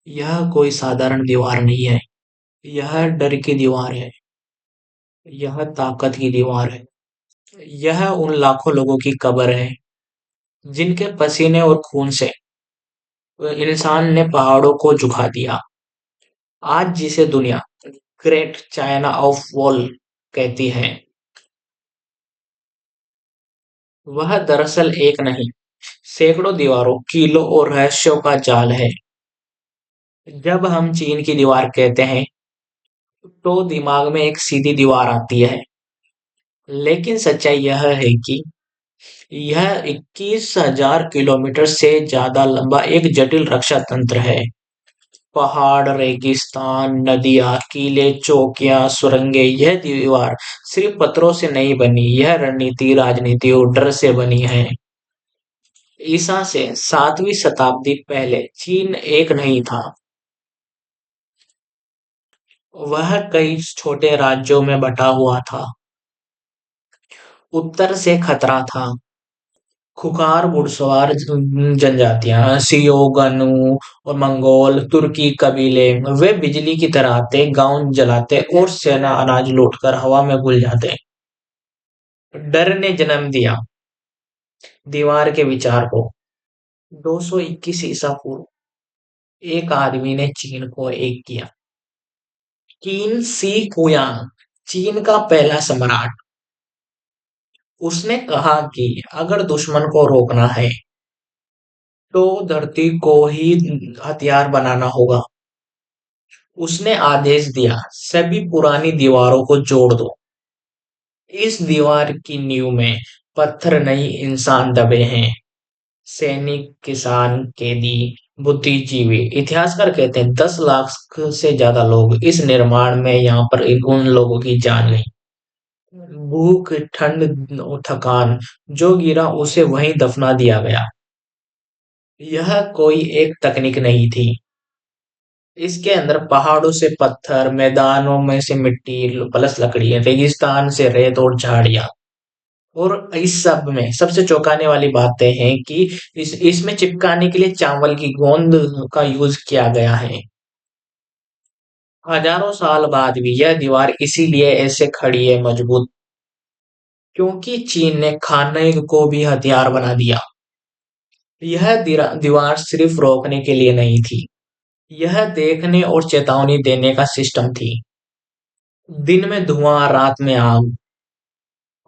यह कोई साधारण दीवार नहीं है। यह डर की दीवार है। यह ताकत की दीवार है। यह उन लाखों लोगों की कब्र है जिनके पसीने और खून से इंसान ने पहाड़ों को झुका दिया। आज जिसे दुनिया ग्रेट चाइना ऑफ वॉल कहती है, वह दरअसल एक नहीं, सैकड़ों दीवारों, कीलों और रहस्यों का जाल है। जब हम चीन की दीवार कहते हैं, तो दिमाग में एक सीधी दीवार आती है। लेकिन सच्चाई यह है कि यह 21,000 किलोमीटर से ज्यादा लंबा एक जटिल रक्षा तंत्र है। पहाड़, रेगिस्तान, नदियां, किले, चौकियां, सुरंगें, यह दीवार सिर्फ पत्थरों से नहीं बनी, यह रणनीति, राजनीति और डर से बनी है। ईसा से 7वीं शताब्दी पहले चीन एक नहीं था। वह कई छोटे राज्यों में बटा हुआ था। उत्तर से खतरा था, खुखार घुड़सवार जनजातियां, सियो, गनु और मंगोल, तुर्की कबीले, वे बिजली की तरह आते, गांव जलाते और सेना अनाज लूटकर हवा में घुल जाते। डर ने जन्म दिया दीवार के विचार को। 221 ईसा पूर्व एक आदमी ने चीन को एक किया। किन सी कुयांग, चीन का पहला सम्राट। उसने कहा कि अगर दुश्मन को रोकना है, तो धरती को ही हथियार बनाना होगा। उसने आदेश दिया, सभी पुरानी दीवारों को जोड़ दो। इस दीवार की नींव में पत्थर नहीं, इंसान दबे हैं। सैनिक, किसान, कैदी, बुद्धिजीवी। इतिहासकार कहते हैं 10 लाख से ज्यादा लोग इस निर्माण में, यहाँ पर उन लोगों की जान गई। भूख, ठंड और थकान, जो गिरा उसे वहीं दफना दिया गया। यह कोई एक तकनीक नहीं थी। इसके अंदर पहाड़ों से पत्थर, मैदानों में से मिट्टी प्लस लकड़ी, रेगिस्तान से रेत और झाड़ियां। और इस सब में सबसे चौंकाने वाली बातें हैं कि इसमें चिपकाने के लिए चावल की गोंद का यूज किया गया है। हजारों साल बाद भी यह दीवार इसीलिए ऐसे खड़ी है मजबूत, क्योंकि चीन ने खाने को भी हथियार बना दिया। यह दीवार सिर्फ रोकने के लिए नहीं थी, यह देखने और चेतावनी देने का सिस्टम थी। दिन में धुआं, रात में आग,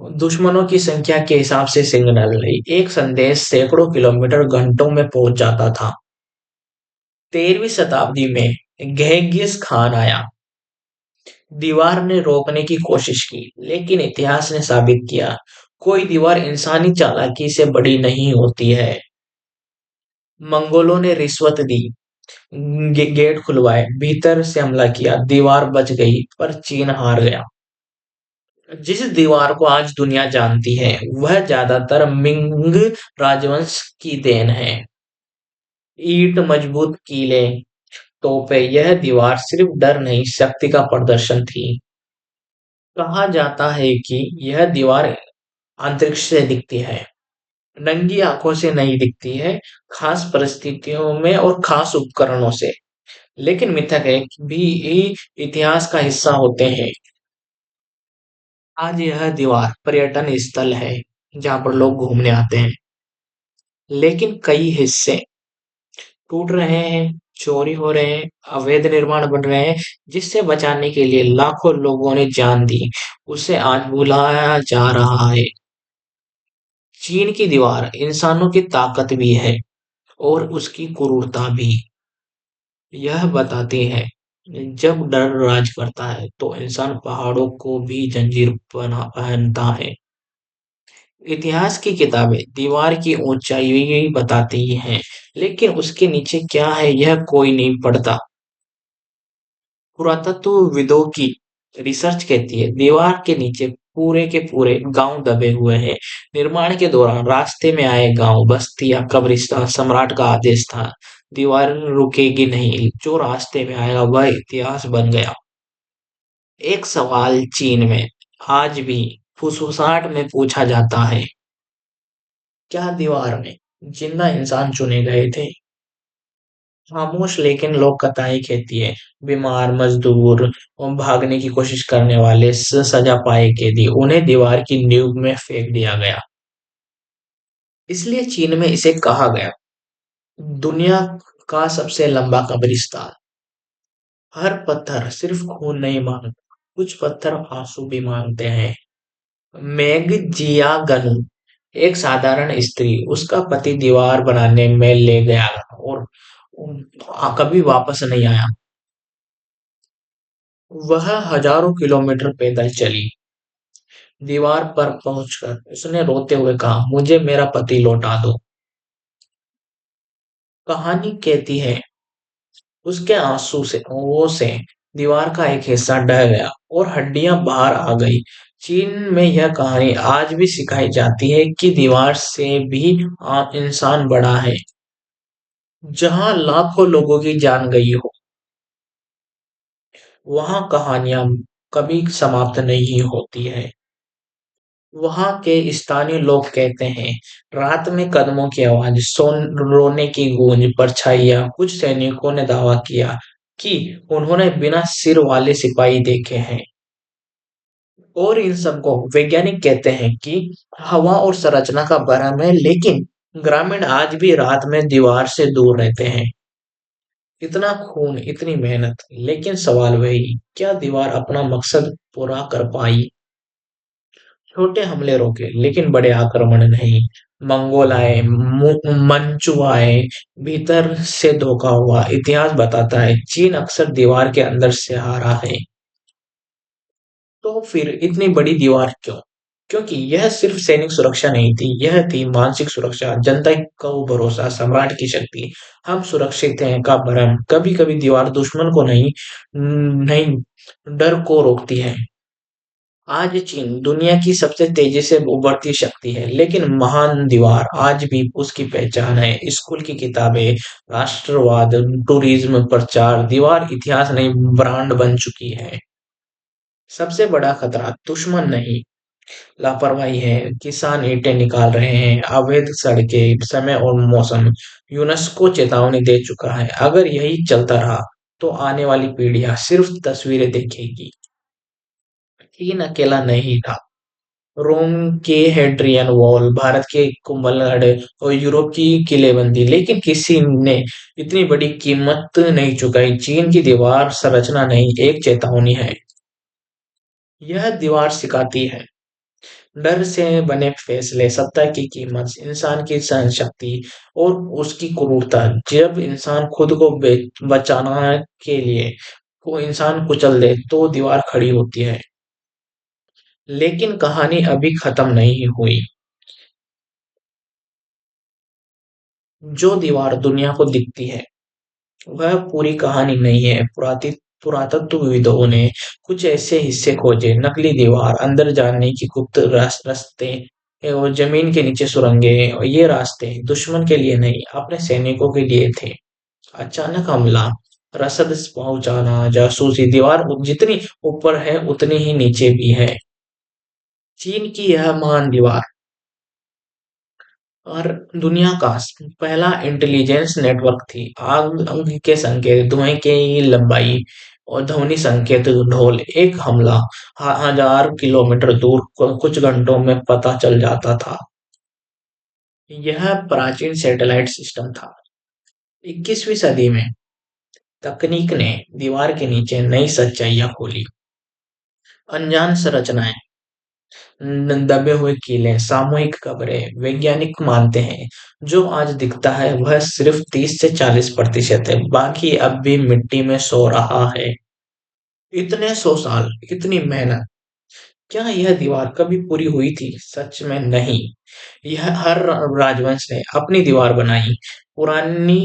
दुश्मनों की संख्या के हिसाब से सिग्नल। एक संदेश सैकड़ों किलोमीटर घंटों में पहुंच जाता था। 13वीं शताब्दी में गेंघिस खान आया। दीवार ने रोकने की कोशिश की, लेकिन इतिहास ने साबित किया, कोई दीवार इंसानी चालाकी से बड़ी नहीं होती है। मंगोलों ने रिश्वत दी, गेट खुलवाए, भीतर से हमला किया, दीवार बच गई, पर चीन हार गया। जिस दीवार को आज दुनिया जानती है, वह ज्यादातर मिंग राजवंश की देन है। ईंट, मजबूत कीले, तोपे, यह दीवार सिर्फ डर नहीं, शक्ति का प्रदर्शन थी। कहा जाता है कि यह दीवार अंतरिक्ष से दिखती है, नंगी आंखों से नहीं दिखती है, खास परिस्थितियों में और खास उपकरणों से। लेकिन मिथक है कि भी इतिहास का हिस्सा होते हैं। आज यह दीवार पर्यटन स्थल है, जहाँ पर लोग घूमने आते हैं। लेकिन कई हिस्से टूट रहे हैं, चोरी हो रहे हैं, अवैध निर्माण बन रहे हैं। जिससे बचाने के लिए लाखों लोगों ने जान दी, उसे आज बुलाया जा रहा है। चीन की दीवार इंसानों की ताकत भी है और उसकी क्रूरता भी। यह बताती है, जब डर राज करता है, तो इंसान पहाड़ों को भी जंजीर पहनता है। इतिहास की किताबें दीवार की ऊंचाई बताती हैं, लेकिन उसके नीचे क्या है, यह कोई नहीं पढ़ता। पुरातत्वविदों की रिसर्च कहती है, दीवार के नीचे पूरे के पूरे गांव दबे हुए हैं। निर्माण के दौरान रास्ते में आए गांव, बस्तियां, कब्रिस्तान, सम्राट का आदेश था, दीवार रुकेगी नहीं, जो रास्ते में आएगा वह इतिहास बन गया। एक सवाल चीन में आज भी फुसफुसाहट में पूछा जाता है, क्या दीवार में जिंदा इंसान चुने गए थे? खामोश लेकिन लोग कताई कहती है। बीमार, मजदूर और भागने की कोशिश करने वाले सजा पाए कैदी उन्हें दीवार की नींव में फेंक दिया गया। इसलिए चीन में इसे कहा गया दुनिया का सबसे लंबा कब्रिस्तान। हर पत्थर सिर्फ खून नहीं मांगता, कुछ पत्थर आंसू भी मांगते हैं। मेग जियागनु एक साधारण स्त्री, उसका पति दीवार बनाने में ले गया और कभी वापस नहीं आया। वह हजारों किलोमीटर पैदल चली। दीवार पर पहुंचकर उसने रोते हुए कहा, मुझे मेरा पति लौटा दो। कहानी कहती है उसके आंसू से दीवार का एक हिस्सा ढह गया और हड्डियां बाहर आ गई। चीन में यह कहानी आज भी सिखाई जाती है कि दीवार से भी इंसान बड़ा है। जहां लाखों लोगों की जान गई हो, वहां कहानियां कभी समाप्त नहीं होती है। वहां के स्थानीय लोग कहते हैं, रात में कदमों की आवाज, सोन रोने की गूंज, परछाइयां। कुछ सैनिकों ने दावा किया कि उन्होंने बिना सिर वाले सिपाही देखे हैं। और इन सबको वैज्ञानिक कहते हैं कि हवा और संरचना का भ्रम है, लेकिन ग्रामीण आज भी रात में दीवार से दूर रहते हैं। इतना खून, इतनी मेहनत, लेकिन सवाल वही, क्या दीवार अपना मकसद पूरा कर पाई? छोटे हमले रोके, लेकिन बड़े आक्रमण नहीं। मंगोल आए, मंचू आए, भीतर से धोखा हुआ। इतिहास बताता है चीन अक्सर दीवार के अंदर से हारा है। तो फिर इतनी बड़ी दीवार क्यों? क्योंकि यह सिर्फ सैनिक सुरक्षा नहीं थी, यह थी मानसिक सुरक्षा, जनता का भरोसा, सम्राट की शक्ति। हम सुरक्षित हैं का भ्रम। कभी कभी दीवार दुश्मन को नहीं, नहीं, डर को रोकती है। आज चीन दुनिया की सबसे तेजी से उभरती शक्ति है, लेकिन महान दीवार आज भी उसकी पहचान है। स्कूल की किताबें, राष्ट्रवाद, टूरिज्म प्रचार, दीवार इतिहास नहीं ब्रांड बन चुकी है। सबसे बड़ा खतरा दुश्मन नहीं, लापरवाही है। किसान ईंटें निकाल रहे हैं, अवैध सड़कें, समय और मौसम। यूनेस्को चेतावनी दे चुका है, अगर यही चलता रहा तो आने वाली पीढ़ियां सिर्फ तस्वीरें देखेगी। चीन अकेला नहीं था। रोम के हेड्रियन वॉल, भारत के कुंभलगढ़ और यूरोप की किलेबंदी, लेकिन किसी ने इतनी बड़ी कीमत नहीं चुकाई। चीन की दीवार संरचना नहीं, एक चेतावनी है। यह दीवार सिखाती है डर से बने फैसले, सत्ता की कीमत, इंसान की सहनशक्ति और उसकी क्रूरता। जब इंसान खुद को बचाना के लिए को इंसान कुचल दे तो दीवार खड़ी होती है। लेकिन कहानी अभी खत्म नहीं हुई। जो दीवार दुनिया को दिखती है वह पूरी कहानी नहीं है। पुरातत्वविदों ने कुछ ऐसे हिस्से खोजे, नकली दीवार, अंदर जाने की गुप्त रास्ते और जमीन के नीचे सुरंगें। और ये रास्ते दुश्मन के लिए नहीं, अपने सैनिकों के लिए थे। अचानक हमला, रसद पहुंचाना, जासूसी। दीवार जितनी ऊपर है उतनी ही नीचे भी है। चीन की यह महान दीवार और दुनिया का पहला इंटेलिजेंस नेटवर्क थी। आग अंक के संकेत, धुएं की लंबाई और ध्वनि संकेत, ढोल। एक हमला 1000 किलोमीटर दूर कुछ घंटों में पता चल जाता था। यह प्राचीन सैटेलाइट सिस्टम था। 21वीं सदी में तकनीक ने दीवार के नीचे नई सच्चाइयां खोली। अनजान संरचनाएं, दबे हुए किले, सामूहिक कब्रें। वैज्ञानिक मानते हैं जो आज दिखता है वह सिर्फ 30 से 40% है, बाकी अब भी मिट्टी में सो रहा है। इतने 100 साल, इतनी मेहनत, क्या यह दीवार कभी पूरी हुई थी? सच में नहीं। यह हर राजवंश ने अपनी दीवार बनाई, पुरानी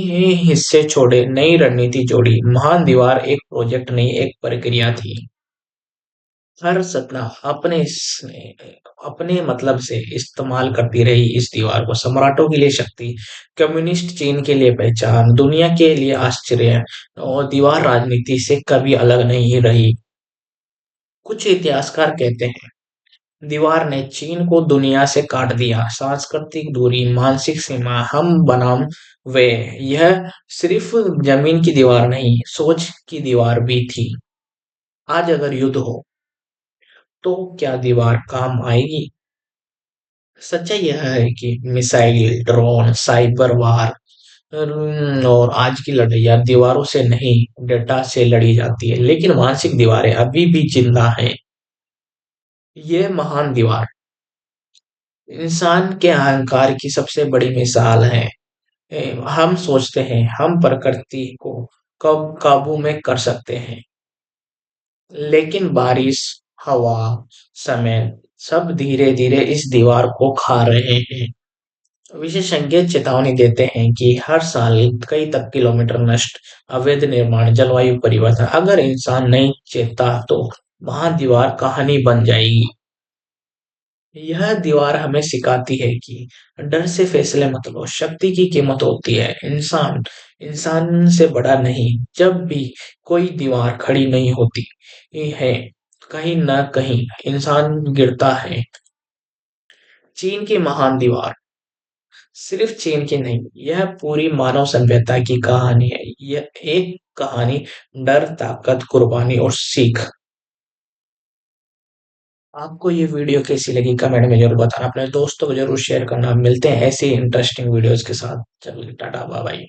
हिस्से छोड़े, नई रणनीति जोड़ी। महान दीवार एक प्रोजेक्ट नहीं, एक प्रक्रिया थी। हर सपना अपने मतलब से इस्तेमाल करती रही इस दीवार को। सम्राटों के लिए शक्ति, कम्युनिस्ट चीन के लिए पहचान, दुनिया के लिए आश्चर्य। और दीवार राजनीति से कभी अलग नहीं रही। कुछ इतिहासकार कहते हैं दीवार ने चीन को दुनिया से काट दिया। सांस्कृतिक दूरी, मानसिक सीमा, हम बनाम वे यह सिर्फ जमीन की दीवार नहीं, सोच की दीवार भी थी। आज अगर युद्ध हो, तो क्या दीवार काम आएगी? सच्चाई यह है कि मिसाइल, ड्रोन, साइबर वार और आज की लड़ाइयाँ दीवारों से नहीं, डेटा से लड़ी जाती है, लेकिन मानसिक दीवारें अभी भी जिंदा हैं। ये महान दीवार इंसान के अहंकार की सबसे बड़ी मिसाल है। हम सोचते हैं हम प्रकृति को कब काबू में कर सकते हैं, लेकिन बारिश, हवा, समय सब धीरे धीरे इस दीवार को खा रहे हैं। विशेषज्ञ चेतावनी देते हैं कि हर साल कई तक किलोमीटर नष्ट, अवैध निर्माण, जलवायु परिवर्तन, अगर इंसान नहीं चेता तो महादीवार कहानी बन जाएगी। यह दीवार हमें सिखाती है कि डर से फैसले मत लो, शक्ति की कीमत होती है, इंसान इंसान से बड़ा नहीं। जब भी कोई दीवार खड़ी नहीं होती है, कहीं न कहीं इंसान गिरता है। चीन की महान दीवार सिर्फ चीन की नहीं, यह पूरी मानव सभ्यता की कहानी है। यह एक कहानी डर, ताकत, कुर्बानी और सीख। आपको ये वीडियो कैसी लगी कमेंट में जरूर बताना, अपने दोस्तों को जरूर शेयर करना। मिलते हैं ऐसी इंटरेस्टिंग वीडियोस के साथ। चलिए टाटा बाय बाय।